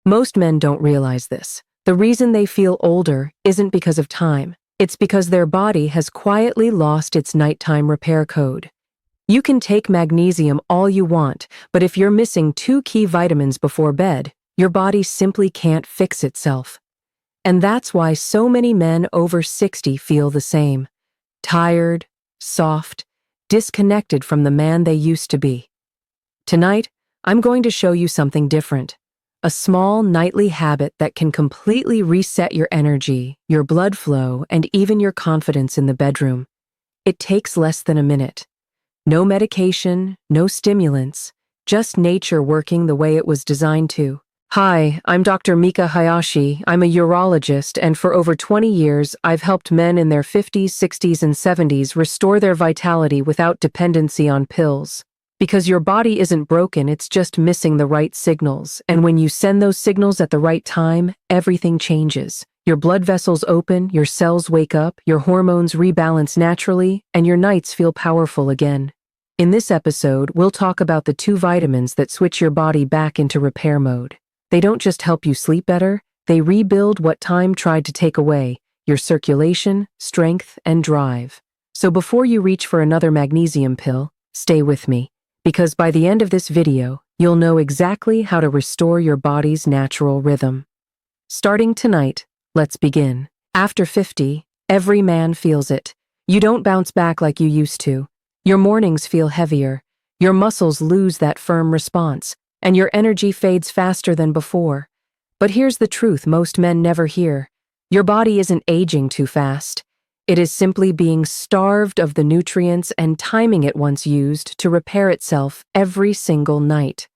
Most men don't realize this. The reason they feel older isn't because of time. It's because their body has quietly lost its nighttime repair code. You can take magnesium all you want, but if you're missing 2 key vitamins before bed, your body simply can't fix itself. And that's why so many men over 60 feel the same. Tired, soft, disconnected from the man they used to be. Tonight, I'm going to show you something different. A small nightly habit that can completely reset your energy, your blood flow, and even your confidence in the bedroom. It takes less than a minute. No medication, no stimulants, just nature working the way it was designed to. Hi, I'm Dr. Mika Hayashi. I'm a urologist, and for over 20 years, I've helped men in their 50s, 60s, and 70s restore their vitality without dependency on pills. Because your body isn't broken, it's just missing the right signals. And when you send those signals at the right time, everything changes. Your blood vessels open, your cells wake up, your hormones rebalance naturally, and your nights feel powerful again. In this episode, we'll talk about the 2 vitamins that switch your body back into repair mode. They don't just help you sleep better, they rebuild what time tried to take away, your circulation, strength, and drive. So before you reach for another magnesium pill, stay with me. Because by the end of this video, you'll know exactly how to restore your body's natural rhythm. Starting tonight, let's begin. After 50, every man feels it. You don't bounce back like you used to. Your mornings feel heavier, your muscles lose that firm response, and your energy fades faster than before. But here's the truth most men never hear. Your body isn't aging too fast. It is simply being starved of the nutrients and timing it once used to repair itself every single night.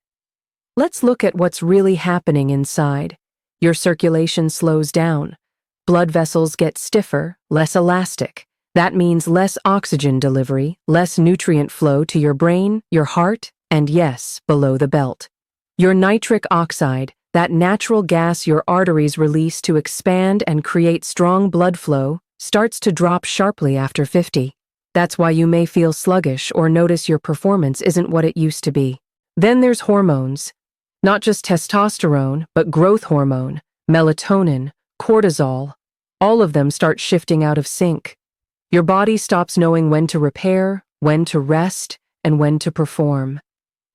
Let's look at what's really happening inside. Your circulation slows down. Blood vessels get stiffer, less elastic. That means less oxygen delivery, less nutrient flow to your brain, your heart, and yes, below the belt. Your nitric oxide, that natural gas your arteries release to expand and create strong blood flow, starts to drop sharply after 50. That's why you may feel sluggish or notice your performance isn't what it used to be. Then there's hormones. Not just testosterone, but growth hormone, melatonin, cortisol. All of them start shifting out of sync. Your body stops knowing when to repair, when to rest, and when to perform.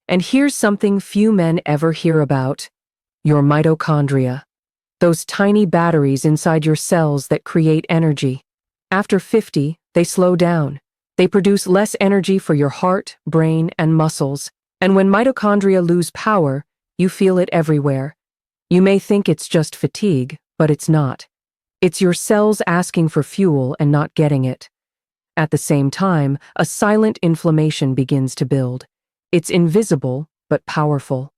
And here's something few men ever hear about: your mitochondria. Those tiny batteries inside your cells that create energy. After 50, they slow down. They produce less energy for your heart, brain, and muscles. And when mitochondria lose power, you feel it everywhere. You may think it's just fatigue, but it's not. It's your cells asking for fuel and not getting it. At the same time, a silent inflammation begins to build. It's invisible, but powerful.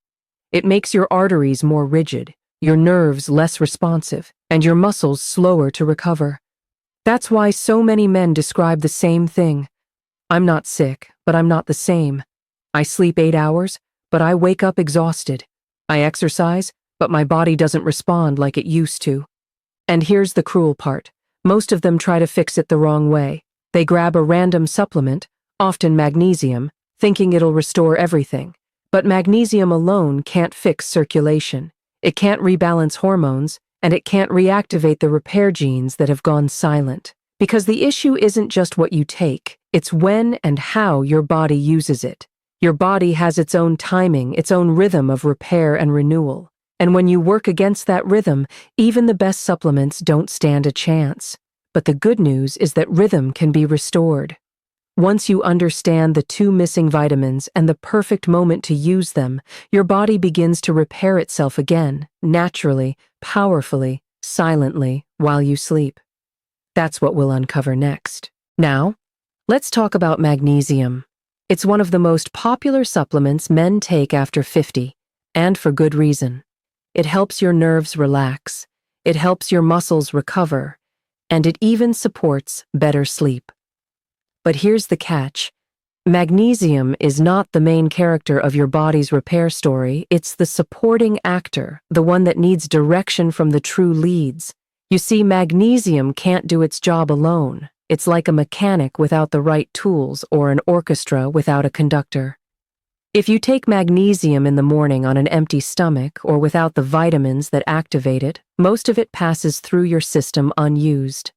It makes your arteries more rigid, your nerves less responsive, and your muscles slower to recover. That's why so many men describe the same thing. I'm not sick, but I'm not the same. I sleep 8 hours, but I wake up exhausted. I exercise, but my body doesn't respond like it used to. And here's the cruel part. Most of them try to fix it the wrong way. They grab a random supplement, often magnesium, thinking it'll restore everything. But magnesium alone can't fix circulation. It can't rebalance hormones, and it can't reactivate the repair genes that have gone silent. Because the issue isn't just what you take, it's when and how your body uses it. Your body has its own timing, its own rhythm of repair and renewal. And when you work against that rhythm, even the best supplements don't stand a chance. But the good news is that rhythm can be restored. Once you understand the 2 missing vitamins and the perfect moment to use them, your body begins to repair itself again, naturally, powerfully, silently, while you sleep. That's what we'll uncover next. Now, let's talk about magnesium. It's one of the most popular supplements men take after 50, and for good reason. It helps your nerves relax, it helps your muscles recover, and it even supports better sleep. But here's the catch. Magnesium is not the main character of your body's repair story, it's the supporting actor, the one that needs direction from the true leads. You see, magnesium can't do its job alone. It's like a mechanic without the right tools or an orchestra without a conductor. If you take magnesium in the morning on an empty stomach or without the vitamins that activate it, most of it passes through your system unused.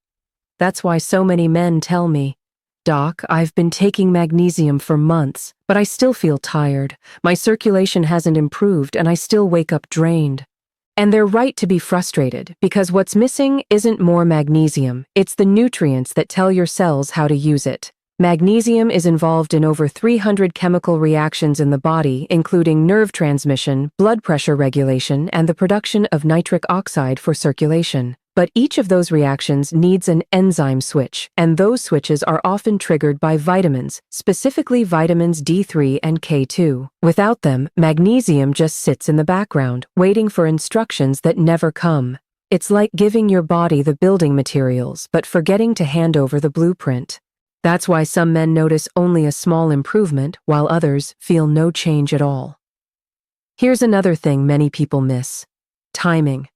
That's why so many men tell me, "Doc, I've been taking magnesium for months, but I still feel tired. My circulation hasn't improved and I still wake up drained." And they're right to be frustrated, because what's missing isn't more magnesium, it's the nutrients that tell your cells how to use it. Magnesium is involved in over 300 chemical reactions in the body, including nerve transmission, blood pressure regulation, and the production of nitric oxide for circulation. But each of those reactions needs an enzyme switch, and those switches are often triggered by vitamins, specifically vitamins D3 and K2. Without them, magnesium just sits in the background, waiting for instructions that never come. It's like giving your body the building materials, but forgetting to hand over the blueprint. That's why some men notice only a small improvement, while others feel no change at all. Here's another thing many people miss: timing.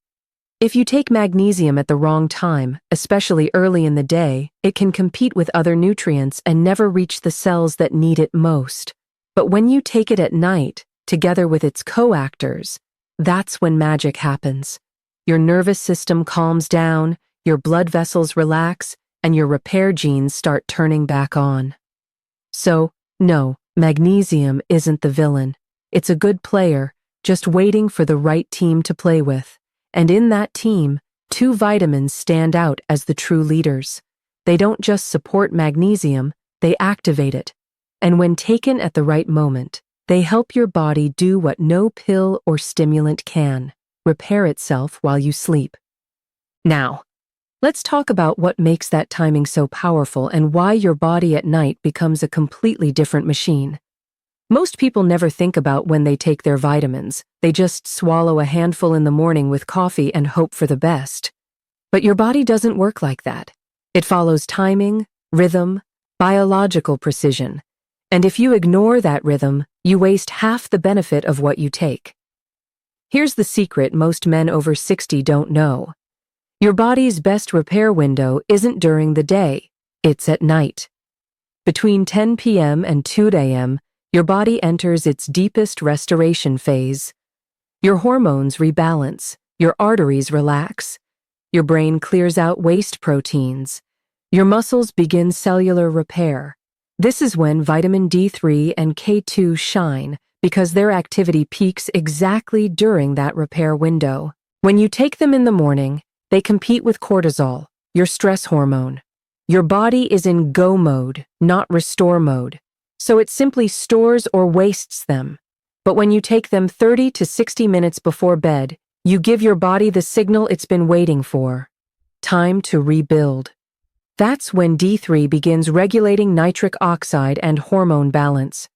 If you take magnesium at the wrong time, especially early in the day, it can compete with other nutrients and never reach the cells that need it most. But when you take it at night, together with its co-actors, that's when magic happens. Your nervous system calms down, your blood vessels relax, and your repair genes start turning back on. So, no, magnesium isn't the villain. It's a good player, just waiting for the right team to play with. And in that team, two vitamins stand out as the true leaders. They don't just support magnesium, they activate it. And when taken at the right moment, they help your body do what no pill or stimulant can: repair itself while you sleep. Now, let's talk about what makes that timing so powerful and why your body at night becomes a completely different machine. Most people never think about when they take their vitamins. They just swallow a handful in the morning with coffee and hope for the best. But your body doesn't work like that. It follows timing, rhythm, biological precision. And if you ignore that rhythm, you waste half the benefit of what you take. Here's the secret most men over 60 don't know. Your body's best repair window isn't during the day, it's at night. Between 10 p.m. and 2 a.m., your body enters its deepest restoration phase. Your hormones rebalance, your arteries relax, your brain clears out waste proteins, your muscles begin cellular repair. This is when vitamin D3 and K2 shine, because their activity peaks exactly during that repair window. When you take them in the morning, they compete with cortisol, your stress hormone. Your body is in go mode, not restore mode, so it simply stores or wastes them. But when you take them 30 to 60 minutes before bed, you give your body the signal it's been waiting for: time to rebuild. That's when D3 begins regulating nitric oxide and hormone balance.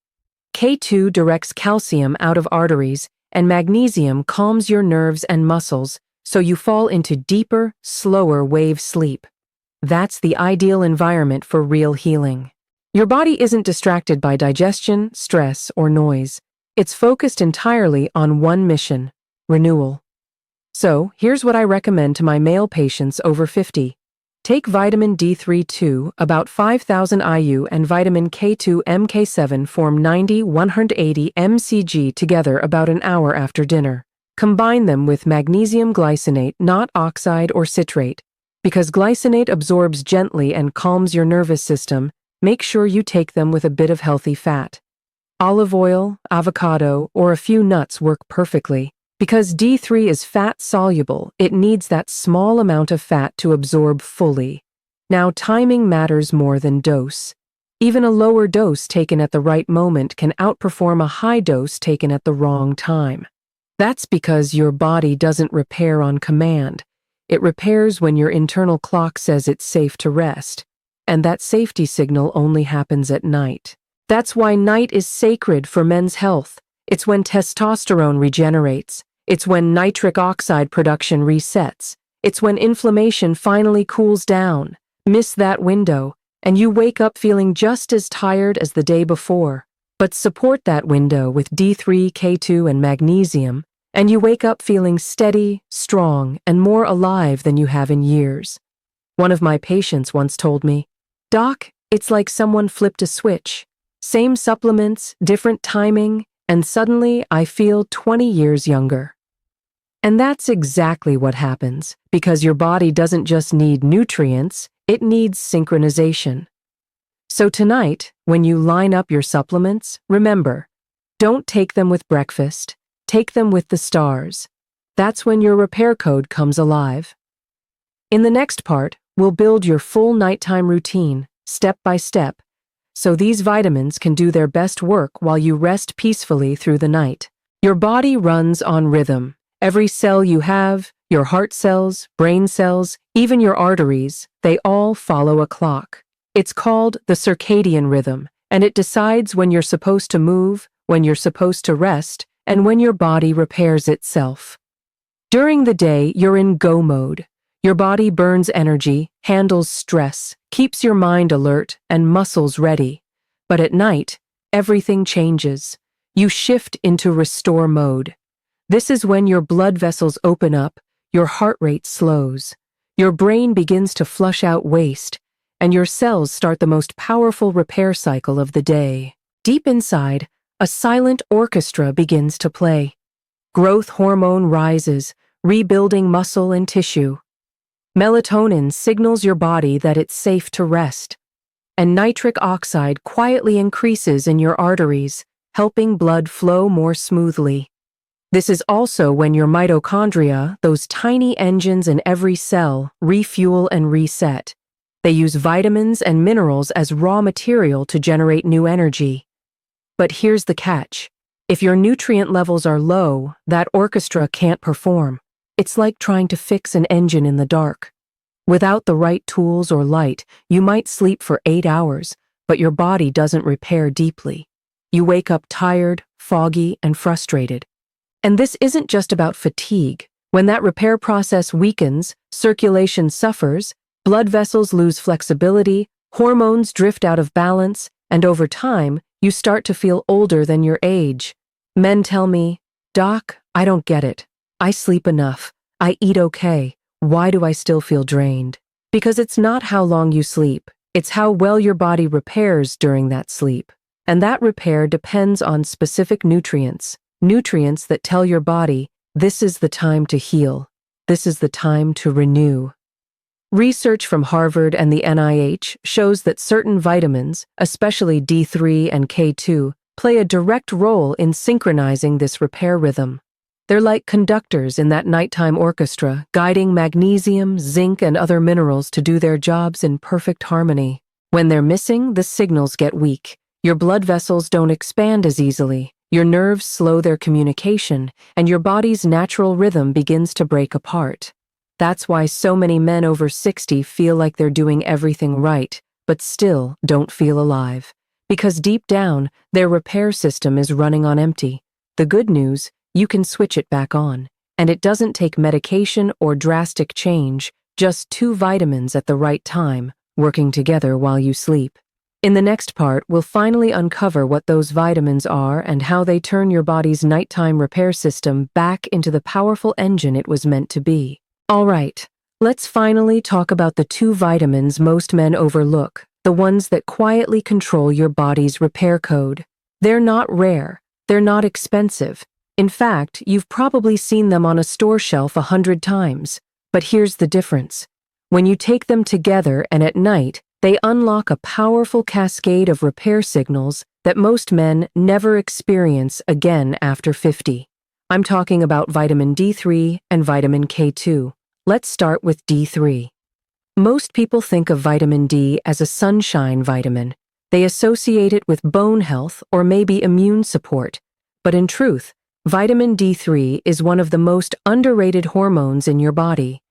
K2 directs calcium out of arteries, and magnesium calms your nerves and muscles, so you fall into deeper, slower wave sleep. That's the ideal environment for real healing. Your body isn't distracted by digestion, stress, or noise. It's focused entirely on one mission: renewal. So, here's what I recommend to my male patients over 50. Take vitamin D3-2, about 5,000 IU, and vitamin K2 MK7 form 90-180 mcg together about an hour after dinner. Combine them with magnesium glycinate, not oxide or citrate. Because glycinate absorbs gently and calms your nervous system, make sure you take them with a bit of healthy fat. Olive oil, avocado, or a few nuts work perfectly. Because D3 is fat-soluble, it needs that small amount of fat to absorb fully. Now, timing matters more than dose. Even a lower dose taken at the right moment can outperform a high dose taken at the wrong time. That's because your body doesn't repair on command. It repairs when your internal clock says it's safe to rest. And that safety signal only happens at night. That's why night is sacred for men's health. It's when testosterone regenerates. It's when nitric oxide production resets. It's when inflammation finally cools down. Miss that window, and you wake up feeling just as tired as the day before. But support that window with D3, K2, and magnesium, and you wake up feeling steady, strong, and more alive than you have in years. One of my patients once told me, "Doc, it's like someone flipped a switch. Same supplements, different timing, and suddenly I feel 20 years younger. And that's exactly what happens, because your body doesn't just need nutrients, it needs synchronization. So tonight, when you line up your supplements, remember, don't take them with breakfast, take them with the stars. That's when your repair code comes alive. In the next part, we'll build your full nighttime routine, step by step, so these vitamins can do their best work while you rest peacefully through the night. Your body runs on rhythm. Every cell you have, your heart cells, brain cells, even your arteries, they all follow a clock. It's called the circadian rhythm, and it decides when you're supposed to move, when you're supposed to rest, and when your body repairs itself. During the day, you're in go mode. Your body burns energy, handles stress, keeps your mind alert, and muscles ready. But at night, everything changes. You shift into restore mode. This is when your blood vessels open up, your heart rate slows, your brain begins to flush out waste, and your cells start the most powerful repair cycle of the day. Deep inside, a silent orchestra begins to play. Growth hormone rises, rebuilding muscle and tissue. Melatonin signals your body that it's safe to rest, and nitric oxide quietly increases in your arteries, helping blood flow more smoothly. This is also when your mitochondria, those tiny engines in every cell, refuel and reset. They use vitamins and minerals as raw material to generate new energy. But here's the catch. If your nutrient levels are low, that orchestra can't perform. It's like trying to fix an engine in the dark. Without the right tools or light, you might sleep for 8 hours, but your body doesn't repair deeply. You wake up tired, foggy, and frustrated. And this isn't just about fatigue. When that repair process weakens, circulation suffers, blood vessels lose flexibility, hormones drift out of balance, and over time, you start to feel older than your age. Men tell me, "Doc, I don't get it. I sleep enough. I eat okay. Why do I still feel drained?" Because it's not how long you sleep. It's how well your body repairs during that sleep. And that repair depends on specific nutrients. Nutrients that tell your body, this is the time to heal. This is the time to renew. Research from Harvard and the NIH shows that certain vitamins, especially D3 and K2, play a direct role in synchronizing this repair rhythm. They're like conductors in that nighttime orchestra, guiding magnesium, zinc, and other minerals to do their jobs in perfect harmony. When they're missing, the signals get weak. Your blood vessels don't expand as easily. Your nerves slow their communication, and your body's natural rhythm begins to break apart. That's why so many men over 60 feel like they're doing everything right, but still don't feel alive. Because deep down, their repair system is running on empty. The good news, you can switch it back on. And it doesn't take medication or drastic change, just 2 vitamins at the right time, working together while you sleep. In the next part, we'll finally uncover what those vitamins are and how they turn your body's nighttime repair system back into the powerful engine it was meant to be. All right, let's finally talk about the 2 vitamins most men overlook, the ones that quietly control your body's repair code. They're not rare, they're not expensive. In fact, you've probably seen them on a store shelf 100 times. But here's the difference. When you take them together and at night, they unlock a powerful cascade of repair signals that most men never experience again after 50. I'm talking about vitamin D3 and vitamin K2. Let's start with D3. Most people think of vitamin D as a sunshine vitamin. They associate it with bone health or maybe immune support. But in truth, vitamin D3 is one of the most underrated hormones in your body.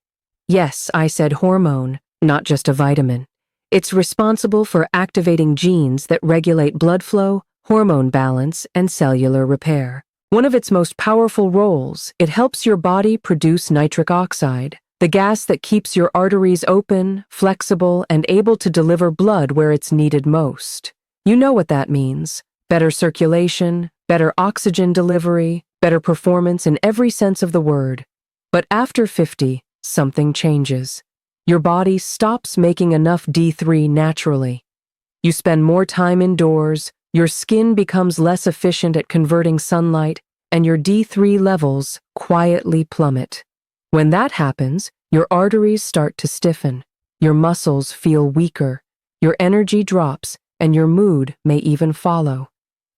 Yes, I said hormone, not just a vitamin. It's responsible for activating genes that regulate blood flow, hormone balance, and cellular repair. One of its most powerful roles, it helps your body produce nitric oxide, the gas that keeps your arteries open, flexible, and able to deliver blood where it's needed most. You know what that means. Better circulation, better oxygen delivery, better performance in every sense of the word. But after 50, something changes. Your body stops making enough D3 naturally. You spend more time indoors, your skin becomes less efficient at converting sunlight, and your D3 levels quietly plummet. When that happens, your arteries start to stiffen, your muscles feel weaker, your energy drops, and your mood may even follow.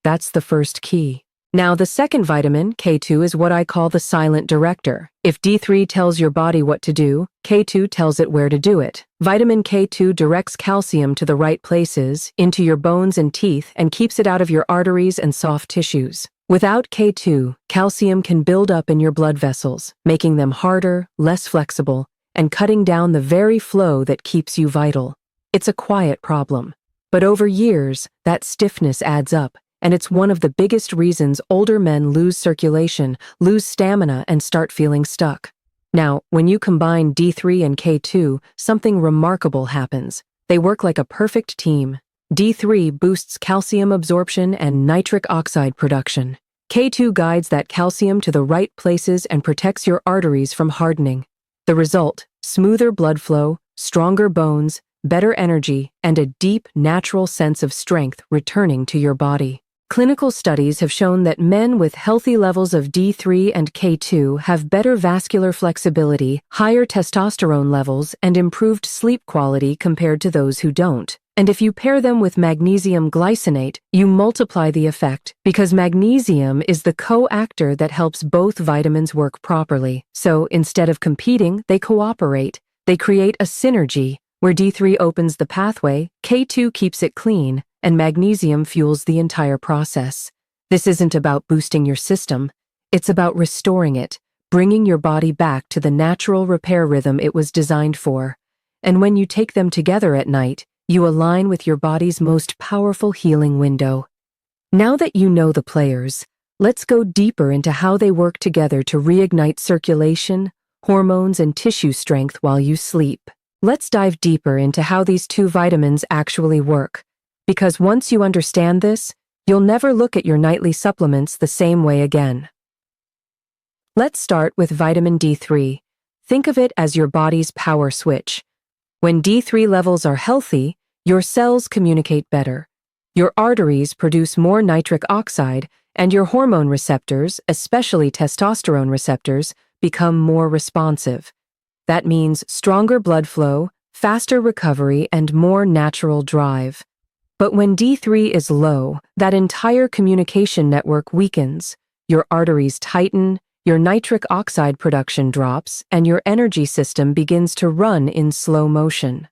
That's the first key. Now, the second vitamin, K2, is what I call the silent director. If D3 tells your body what to do, K2 tells it where to do it. Vitamin K2 directs calcium to the right places, into your bones and teeth, and keeps it out of your arteries and soft tissues. Without K2, calcium can build up in your blood vessels, making them harder, less flexible, and cutting down the very flow that keeps you vital. It's a quiet problem, but over years, that stiffness adds up. And it's one of the biggest reasons older men lose circulation, lose stamina, and start feeling stuck. Now, when you combine D3 and K2, something remarkable happens. They work like a perfect team. D3 boosts calcium absorption and nitric oxide production. K2 guides that calcium to the right places and protects your arteries from hardening. The result: smoother blood flow, stronger bones, better energy, and a deep, natural sense of strength returning to your body. Clinical studies have shown that men with healthy levels of D3 and K2 have better vascular flexibility, higher testosterone levels, and improved sleep quality compared to those who don't. And if you pair them with magnesium glycinate, you multiply the effect, because magnesium is the co-actor that helps both vitamins work properly. So instead of competing, they cooperate. They create a synergy, where D3 opens the pathway, K2 keeps it clean, and magnesium fuels the entire process. This isn't about boosting your system, it's about restoring it, bringing your body back to the natural repair rhythm it was designed for. And when you take them together at night, you align with your body's most powerful healing window. Now that you know the players, let's go deeper into how they work together to reignite circulation, hormones, and tissue strength while you sleep. Let's dive deeper into how these two vitamins actually work. Because once you understand this, you'll never look at your nightly supplements the same way again. Let's start with vitamin D3. Think of it as your body's power switch. When D3 levels are healthy, your cells communicate better. Your arteries produce more nitric oxide, and your hormone receptors, especially testosterone receptors, become more responsive. That means stronger blood flow, faster recovery, and more natural drive. But when D3 is low, that entire communication network weakens. Your arteries tighten, your nitric oxide production drops, and your energy system begins to run in slow motion.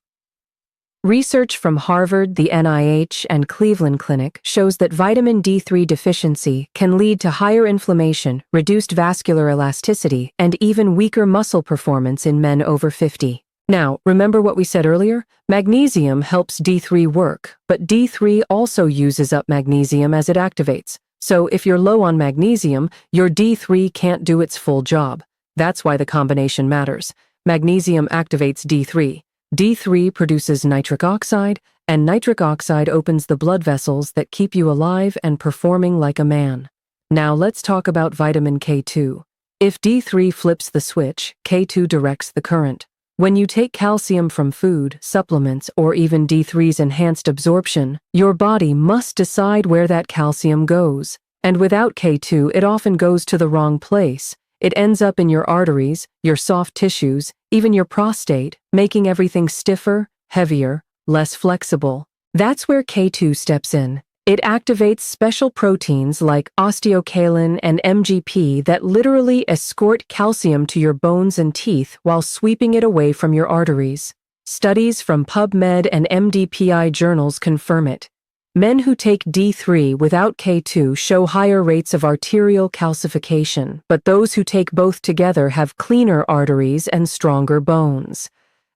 Research from Harvard, the NIH, and Cleveland Clinic shows that vitamin D3 deficiency can lead to higher inflammation, reduced vascular elasticity, and even weaker muscle performance in men over 50. Now, remember what we said earlier? Magnesium helps D3 work, but D3 also uses up magnesium as it activates. So if you're low on magnesium, your D3 can't do its full job. That's why the combination matters. Magnesium activates D3. D3 produces nitric oxide, and nitric oxide opens the blood vessels that keep you alive and performing like a man. Now let's talk about vitamin K2. If D3 flips the switch, K2 directs the current. When you take calcium from food, supplements, or even D3's enhanced absorption, your body must decide where that calcium goes. And without K2, it often goes to the wrong place. It ends up in your arteries, your soft tissues, even your prostate, making everything stiffer, heavier, less flexible. That's where K2 steps in. It activates special proteins like osteocalin and MGP that literally escort calcium to your bones and teeth while sweeping it away from your arteries. Studies from PubMed and MDPI journals confirm it. Men who take D3 without K2 show higher rates of arterial calcification, but those who take both together have cleaner arteries and stronger bones.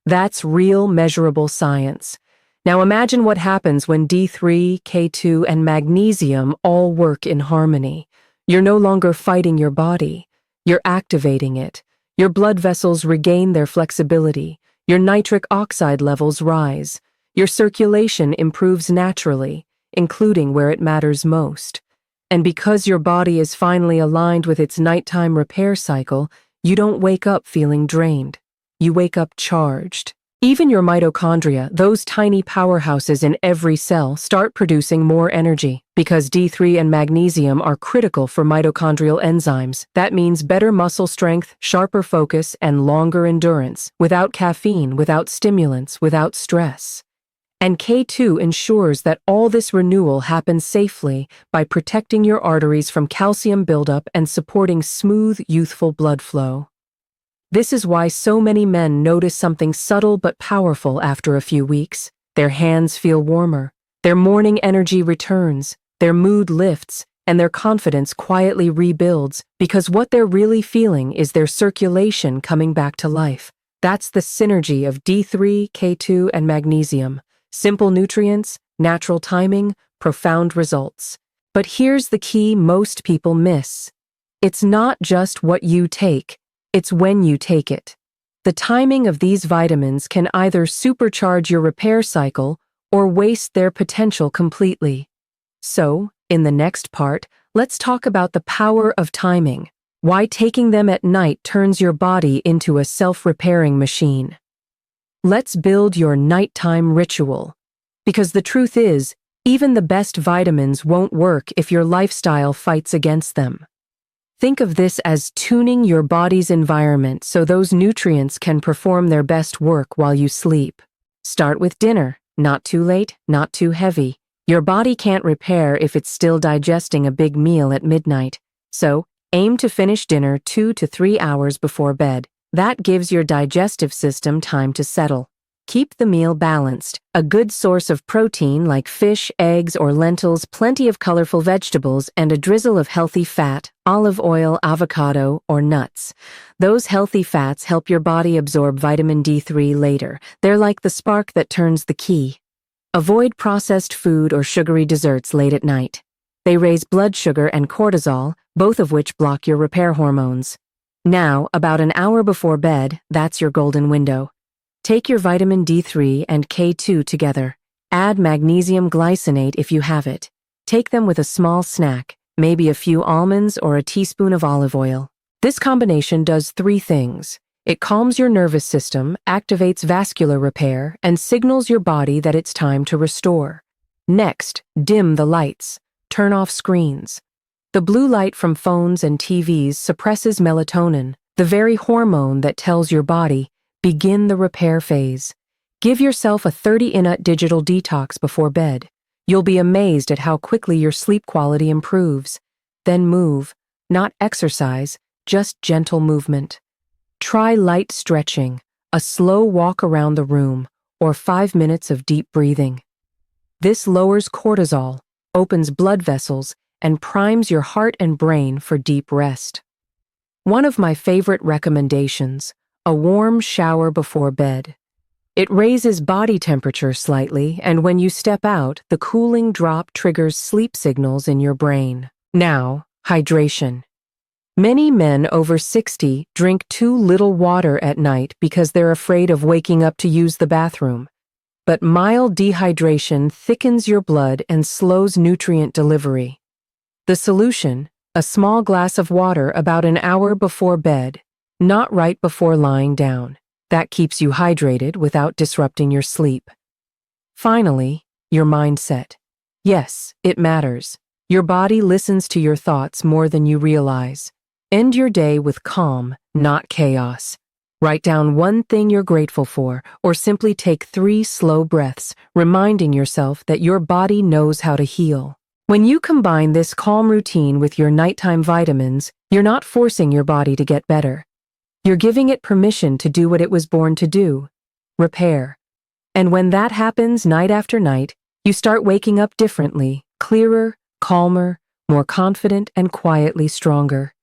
That's real, measurable science. Now imagine what happens when D3, K2, and magnesium all work in harmony. You're no longer fighting your body. You're activating it. Your blood vessels regain their flexibility. Your nitric oxide levels rise. Your circulation improves naturally, including where it matters most. And because your body is finally aligned with its nighttime repair cycle, you don't wake up feeling drained. You wake up charged. Even your mitochondria, those tiny powerhouses in every cell, start producing more energy. Because D3 and magnesium are critical for mitochondrial enzymes, that means better muscle strength, sharper focus, and longer endurance, without caffeine, without stimulants, without stress. And K2 ensures that all this renewal happens safely by protecting your arteries from calcium buildup and supporting smooth, youthful blood flow. This is why so many men notice something subtle but powerful after a few weeks. Their hands feel warmer, their morning energy returns, their mood lifts, and their confidence quietly rebuilds because what they're really feeling is their circulation coming back to life. That's the synergy of D3, K2, and magnesium. Simple nutrients, natural timing, profound results. But here's the key most people miss. It's not just what you take, it's when you take it. The timing of these vitamins can either supercharge your repair cycle or waste their potential completely. So, in the next part, let's talk about the power of timing, why taking them at night turns your body into a self-repairing machine. Let's build your nighttime ritual. Because the truth is, even the best vitamins won't work if your lifestyle fights against them. Think of this as tuning your body's environment so those nutrients can perform their best work while you sleep. Start with dinner, not too late, not too heavy. Your body can't repair if it's still digesting a big meal at midnight. So, aim to finish dinner 2 to 3 hours before bed. That gives your digestive system time to settle. Keep the meal balanced. A good source of protein like fish, eggs, or lentils, plenty of colorful vegetables, and a drizzle of healthy fat, olive oil, avocado, or nuts. Those healthy fats help your body absorb vitamin D3 later. They're like the spark that turns the key. Avoid processed food or sugary desserts late at night. They raise blood sugar and cortisol, both of which block your repair hormones. Now, about an hour before bed, that's your golden window. Take your vitamin D3 and K2 together. Add magnesium glycinate if you have it. Take them with a small snack, maybe a few almonds or a teaspoon of olive oil. This combination does 3 things. It calms your nervous system, activates vascular repair, and signals your body that it's time to restore. Next, dim the lights. Turn off screens. The blue light from phones and TVs suppresses melatonin, the very hormone that tells your body, begin the repair phase. Give yourself a 30-minute digital detox before bed. You'll be amazed at how quickly your sleep quality improves. Then move, not exercise, just gentle movement. Try light stretching, a slow walk around the room, or 5 minutes of deep breathing. This lowers cortisol, opens blood vessels, and primes your heart and brain for deep rest. One of my favorite recommendations: a warm shower before bed. It raises body temperature slightly, and when you step out, the cooling drop triggers sleep signals in your brain. Now, hydration. Many men over 60 drink too little water at night because they're afraid of waking up to use the bathroom. But mild dehydration thickens your blood and slows nutrient delivery. The solution: a small glass of water about an hour before bed. Not right before lying down. That keeps you hydrated without disrupting your sleep. Finally, your mindset. Yes, it matters. Your body listens to your thoughts more than you realize. End your day with calm, not chaos. Write down one thing you're grateful for, or simply take 3 slow breaths, reminding yourself that your body knows how to heal. When you combine this calm routine with your nighttime vitamins, you're not forcing your body to get better. You're giving it permission to do what it was born to do: repair. And when that happens night after night, you start waking up differently, clearer, calmer, more confident, and quietly stronger.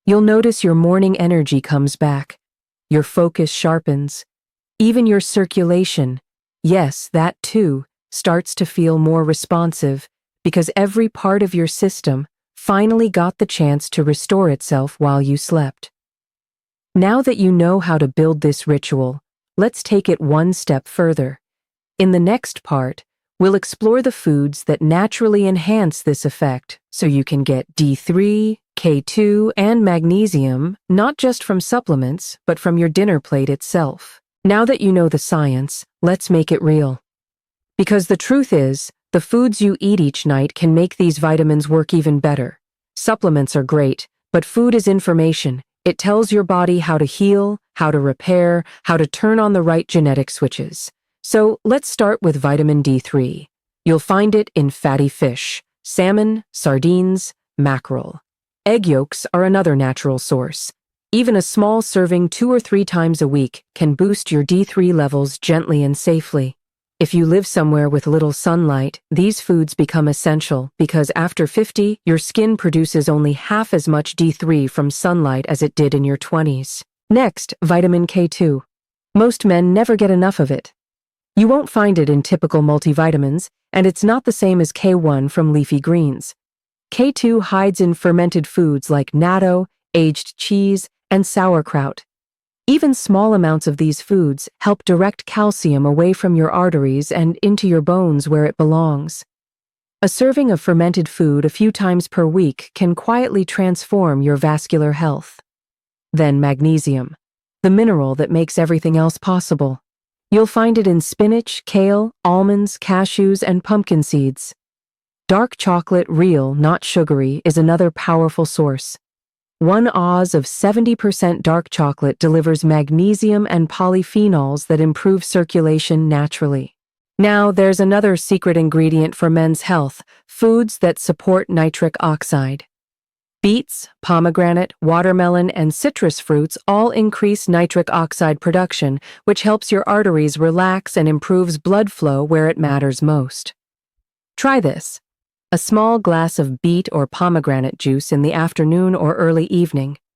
You'll notice your morning energy comes back. Your focus sharpens. Even your circulation, yes, that too, starts to feel more responsive because every part of your system finally got the chance to restore itself while you slept. Now that you know how to build this ritual, let's take it one step further. In the next part, we'll explore the foods that naturally enhance this effect so you can get D3, K2, and magnesium, not just from supplements, but from your dinner plate itself. Now that you know the science, let's make it real. Because the truth is, the foods you eat each night can make these vitamins work even better. Supplements are great, but food is information. It tells your body how to heal, how to repair, how to turn on the right genetic switches. So let's start with vitamin D3. You'll find it in fatty fish, salmon, sardines, mackerel. Egg yolks are another natural source. Even a small serving 2 or 3 times a week can boost your D3 levels gently and safely. If you live somewhere with little sunlight, these foods become essential because after 50, your skin produces only half as much D3 from sunlight as it did in your 20s. Next, vitamin K2. Most men never get enough of it. You won't find it in typical multivitamins, and it's not the same as K1 from leafy greens. K2 hides in fermented foods like natto, aged cheese, and sauerkraut. Even small amounts of these foods help direct calcium away from your arteries and into your bones where it belongs. A serving of fermented food a few times per week can quietly transform your vascular health. Then magnesium, the mineral that makes everything else possible. You'll find it in spinach, kale, almonds, cashews, and pumpkin seeds. Dark chocolate, real, not sugary, is another powerful source. 1 oz of 70% dark chocolate delivers magnesium and polyphenols that improve circulation naturally. Now, there's another secret ingredient for men's health: foods that support nitric oxide. Beets, pomegranate, watermelon, and citrus fruits all increase nitric oxide production, which helps your arteries relax and improves blood flow where it matters most. Try this. A small glass of beet or pomegranate juice in the afternoon or early evening.